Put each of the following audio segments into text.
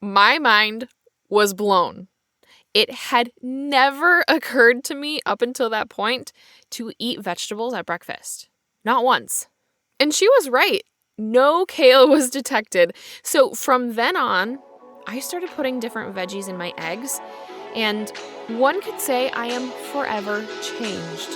My mind was blown. It had never occurred to me up until that point to eat vegetables at breakfast. Not once. And she was right. No kale was detected. So from then on, I started putting different veggies in my eggs, and one could say I am forever changed.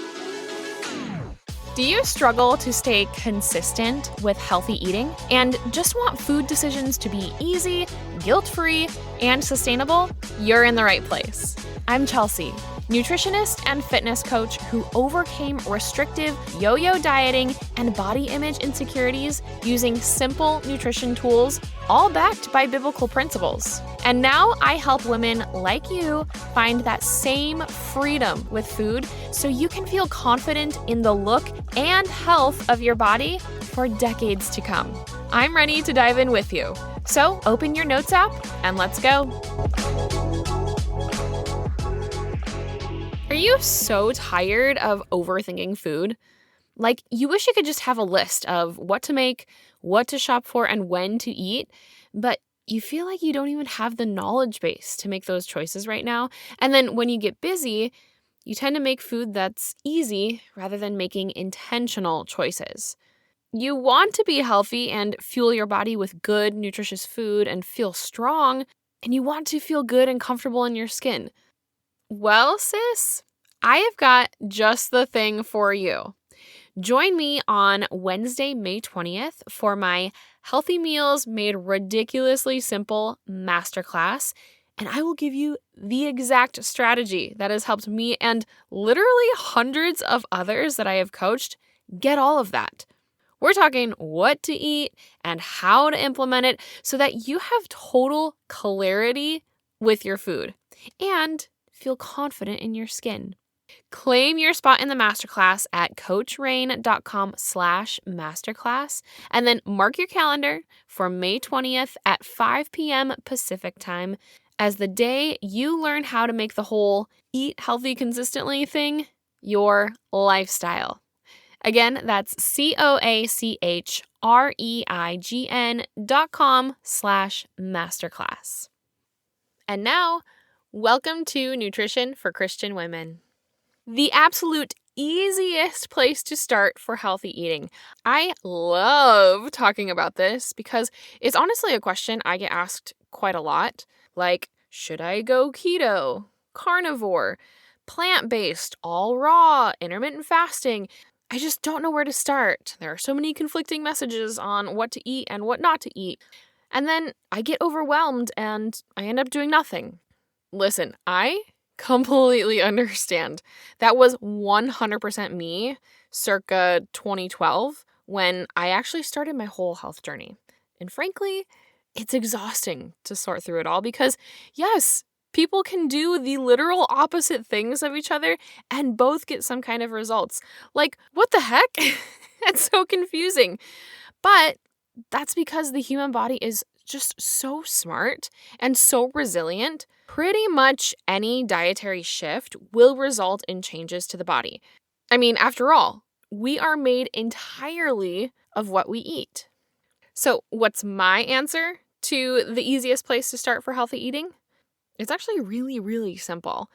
Do you struggle to stay consistent with healthy eating and just want food decisions to be easy, guilt-free, and sustainable? You're in the right place. I'm Chelsea, nutritionist and fitness coach who overcame restrictive yo-yo dieting and body image insecurities using simple nutrition tools, all backed by biblical principles. And now I help women like you find that same freedom with food so you can feel confident in the look and health of your body for decades to come. I'm ready to dive in with you. So open your notes app and let's go. Are you so tired of overthinking food? Like, you wish you could just have a list of what to make, what to shop for, and when to eat, but you feel like you don't even have the knowledge base to make those choices right now. And then when you get busy, you tend to make food that's easy rather than making intentional choices. You want to be healthy and fuel your body with good, nutritious food and feel strong, and you want to feel good and comfortable in your skin. Well, sis, I have got just the thing for you. Join me on Wednesday, May 20th for my Healthy Meals Made Ridiculously Simple masterclass, and I will give you the exact strategy that has helped me and literally hundreds of others that I have coached get all of that. We're talking what to eat and how to implement it so that you have total clarity with your food and feel confident in your skin. Claim your spot in the masterclass at coachrain.com/masterclass and then mark your calendar for May 20th at 5 p.m. Pacific time as the day you learn how to make the whole eat healthy consistently thing your lifestyle. Again, that's coachreign.com/masterclass. And now, welcome to Nutrition for Christian Women, the absolute easiest place to start for healthy eating. I love talking about this because it's honestly a question I get asked quite a lot. Like, should I go keto, carnivore, plant-based, all raw, intermittent fasting? I just don't know where to start. There are so many conflicting messages on what to eat and what not to eat. And then I get overwhelmed and I end up doing nothing. Listen, I completely understand. That was 100% me circa 2012 when I actually started my whole health journey. And frankly, it's exhausting to sort through it all because, yes, people can do the literal opposite things of each other and both get some kind of results. Like, what the heck? It's so confusing. But that's because the human body is just so smart and so resilient. Pretty much any dietary shift will result in changes to the body. I mean, after all, we are made entirely of what we eat. So, what's my answer to the easiest place to start for healthy eating? It's actually really, really simple.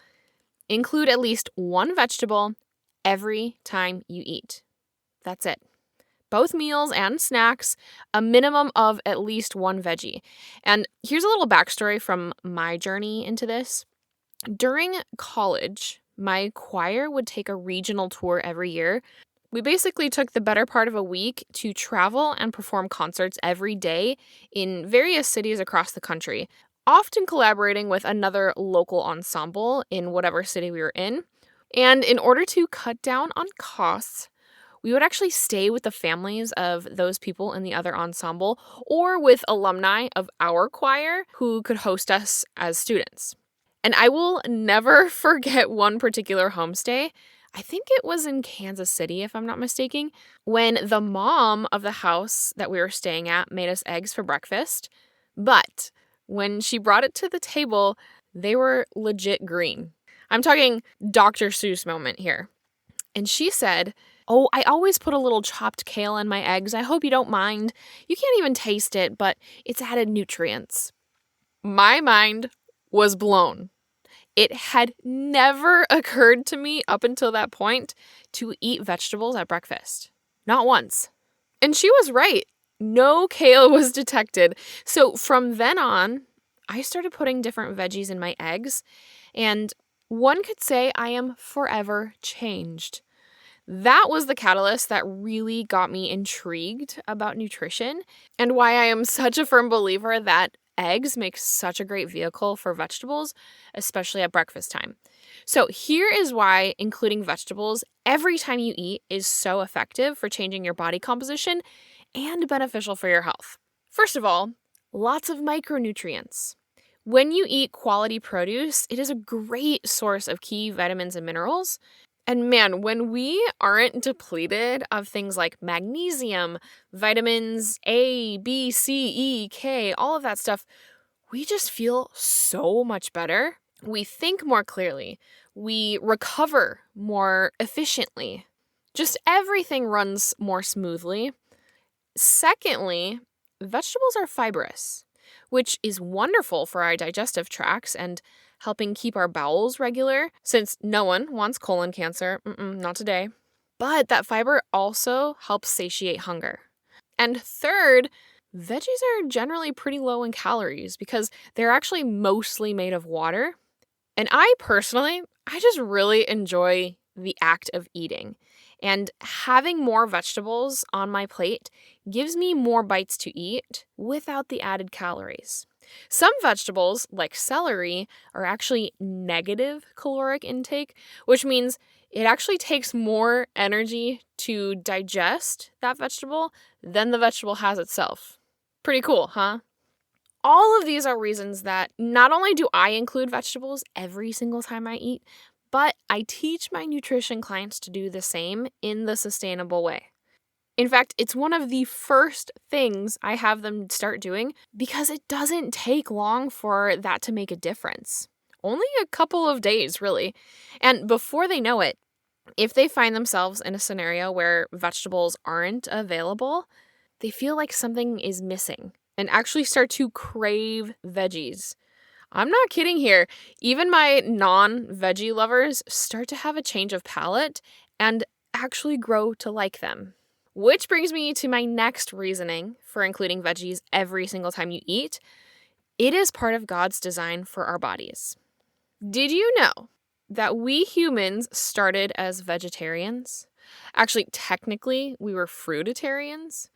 Include at least one vegetable every time you eat. That's it. Both meals and snacks, a minimum of at least one veggie. And here's a little backstory from my journey into this. During college, my choir would take a regional tour every year. We basically took the better part of a week to travel and perform concerts every day in various cities across the country, often collaborating with another local ensemble in whatever city we were in. And in order to cut down on costs, we would actually stay with the families of those people in the other ensemble or with alumni of our choir who could host us as students. And I will never forget one particular homestay. I think it was in Kansas City, if I'm not mistaken, when the mom of the house that we were staying at made us eggs for breakfast. But when she brought it to the table, they were legit green. I'm talking Dr. Seuss moment here. And she said, "Oh, I always put a little chopped kale in my eggs. I hope you don't mind. You can't even taste it, but it's added nutrients." My mind was blown. It had never occurred to me up until that point to eat vegetables at breakfast. Not once. And she was right. No kale was detected. So from then on, I started putting different veggies in my eggs, and one could say I am forever changed. That was the catalyst that really got me intrigued about nutrition and why I am such a firm believer that eggs make such a great vehicle for vegetables, especially at breakfast time. So here is why including vegetables every time you eat is so effective for changing your body composition and beneficial for your health. First of all, lots of micronutrients. When you eat quality produce, it is a great source of key vitamins and minerals. And man, when we aren't depleted of things like magnesium, vitamins A, B, C, E, K, all of that stuff, we just feel so much better. We think more clearly. We recover more efficiently. Just everything runs more smoothly. Secondly, vegetables are fibrous, which is wonderful for our digestive tracts and helping keep our bowels regular, since no one wants colon cancer. Not today. But that fiber also helps satiate hunger. And third, veggies are generally pretty low in calories because they're actually mostly made of water. And I just really enjoy the act of eating. And having more vegetables on my plate gives me more bites to eat without the added calories. Some vegetables, like celery, are actually negative caloric intake, which means it actually takes more energy to digest that vegetable than the vegetable has itself. Pretty cool, huh? All of these are reasons that not only do I include vegetables every single time I eat, but I teach my nutrition clients to do the same in the sustainable way. In fact, it's one of the first things I have them start doing because it doesn't take long for that to make a difference. Only a couple of days, really. And before they know it, if they find themselves in a scenario where vegetables aren't available, they feel like something is missing and actually start to crave veggies. I'm not kidding here. Even my non-veggie lovers start to have a change of palate and actually grow to like them. Which brings me to my next reasoning for including veggies every single time you eat. It is part of God's design for our bodies. Did you know that we humans started as vegetarians? Actually, technically, we were fruitarians.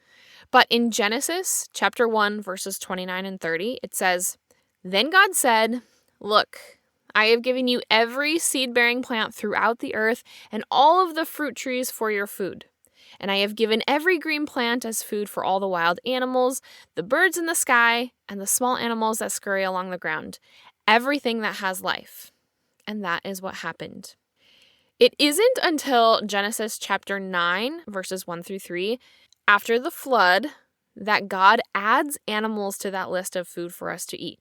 But in Genesis chapter 1, verses 29 and 30, it says, "Then God said, 'Look, I have given you every seed-bearing plant throughout the earth and all of the fruit trees for your food. And I have given every green plant as food for all the wild animals, the birds in the sky, and the small animals that scurry along the ground, everything that has life.' And that is what happened." It isn't until Genesis chapter 9, verses 1 through 3, after the flood, that God adds animals to that list of food for us to eat.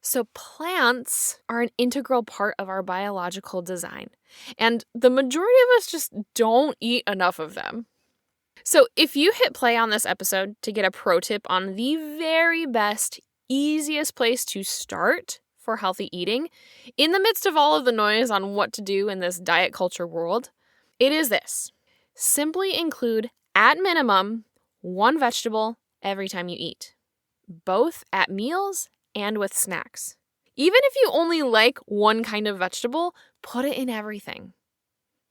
So plants are an integral part of our biological design, and the majority of us just don't eat enough of them. So if you hit play on this episode to get a pro tip on the very best, easiest place to start for healthy eating, in the midst of all of the noise on what to do in this diet culture world, it is this. Simply include, at minimum, one vegetable every time you eat, both at meals and with snacks. Even if you only like one kind of vegetable, put it in everything.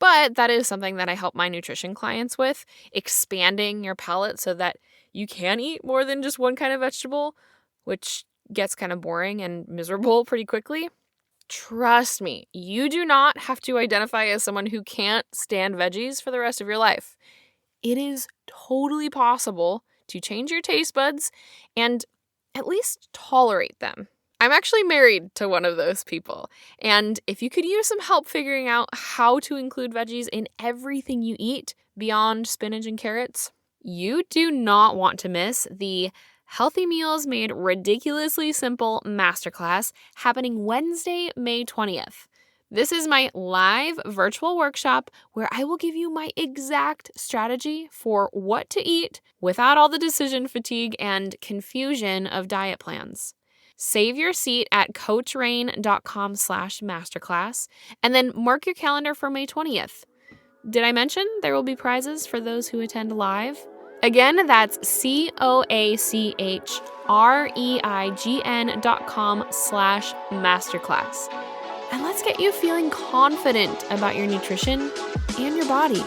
But that is something that I help my nutrition clients with, expanding your palate so that you can eat more than just one kind of vegetable, which gets kind of boring and miserable pretty quickly. Trust me, you do not have to identify as someone who can't stand veggies for the rest of your life. It is totally possible to change your taste buds and at least tolerate them. I'm actually married to one of those people, and if you could use some help figuring out how to include veggies in everything you eat beyond spinach and carrots, you do not want to miss the Healthy Meals Made Ridiculously Simple Masterclass happening Wednesday, May 20th. This is my live virtual workshop where I will give you my exact strategy for what to eat without all the decision fatigue and confusion of diet plans. Save your seat at coachrain.com/masterclass, and then mark your calendar for May 20th. Did I mention there will be prizes for those who attend live? Again, that's coachreign.com/masterclass. And let's get you feeling confident about your nutrition and your body.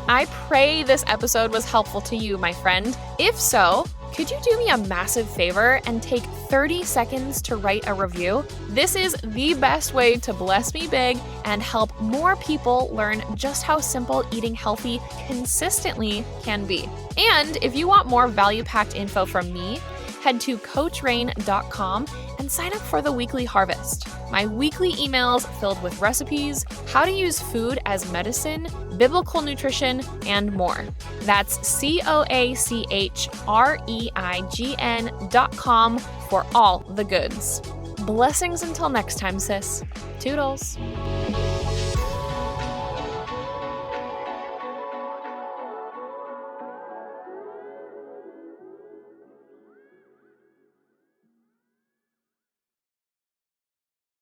I pray this episode was helpful to you, my friend. If so, could you do me a massive favor and take 30 seconds to write a review? This is the best way to bless me big and help more people learn just how simple eating healthy consistently can be. And if you want more value-packed info from me, head to coachrain.com and sign up for the weekly harvest. My weekly emails filled with recipes, how to use food as medicine, biblical nutrition, and more. That's coachreign.com for all the goods. Blessings until next time, sis. Toodles.